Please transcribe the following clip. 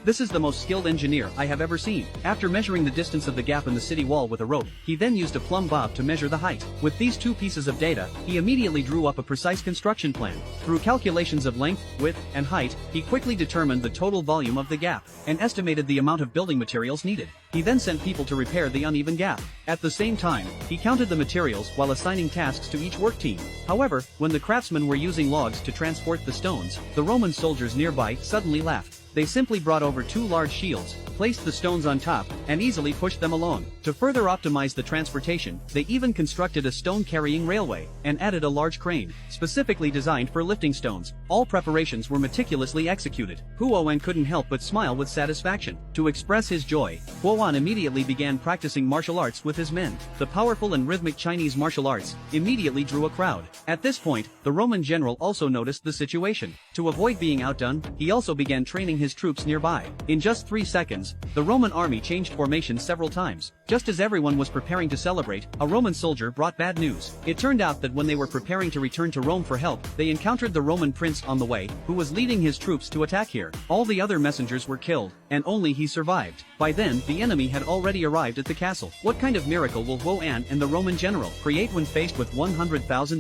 "This is the most skilled engineer I have ever seen." After measuring the distance of the gap in the city wall with a rope, he then used a plumb bob to measure the height. With these two pieces of data, he immediately drew up a precise construction plan. Through calculations of length, width, and height, he quickly determined the total volume of the gap, and estimated the amount of building materials needed. He then sent people to repair the uneven gap. At the same time, he counted the materials while assigning tasks to each work team. However, when the craftsmen were using logs to transport the stones, the Roman soldiers nearby suddenly laughed. They simply brought over two large shields, placed the stones on top, and easily pushed them along. To further optimize the transportation, they even constructed a stone-carrying railway, and added a large crane, specifically designed for lifting stones. All preparations were meticulously executed. Huo An couldn't help but smile with satisfaction. To express his joy, Huo An immediately began practicing martial arts with his men. The powerful and rhythmic Chinese martial arts immediately drew a crowd. At this point, the Roman general also noticed the situation. To avoid being outdone, he also began training his troops nearby. In just 3 seconds, the Roman army changed formation several times. Just as everyone was preparing to celebrate, a Roman soldier brought bad news. It turned out that when they were preparing to return to Rome for help, they encountered the Roman prince on the way, who was leading his troops to attack here. All the other messengers were killed, and only he survived. By then, the enemy had already arrived at the castle. What kind of miracle will Huo An and the Roman general create when faced with 100,000